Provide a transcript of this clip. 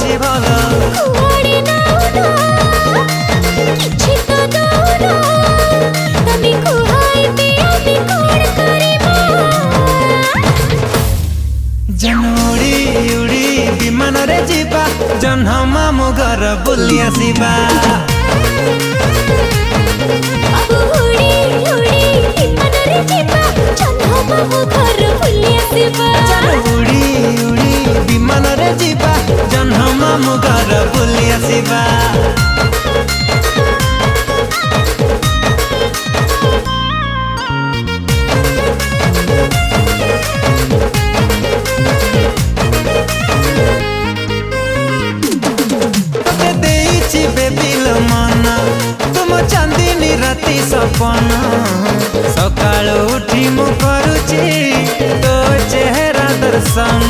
ଅଛି ଭଲ କୁଆଡ଼େ ନାଉନ କିଛି ତ ଦଉନ ତମେ କୁହାଇବେ ଆମେ କଣ କରିବା ଉଡ଼ି ଉଡ଼ି ବିମାନରେ ଯିବା ଜହ୍ନ ମାମୁଁ ଘର ବୁଲି ଆସିବା ବାବୁ ଉଡ଼ି ଉଡ଼ି ବିମାନରେ ଯିବା ଜହ୍ନ ମାମୁଁ ଘର ବୁଲି ଆସିବା ଉଡ଼ି ଉଡ଼ି ବିମାନରେ ଯିବା ଜହ୍ନ ମାମୁଁ ଘର ବୁଲି ଆସିବା चांदनी राति सपन सकाल उठी मु करुची तो चेहरा दर्शन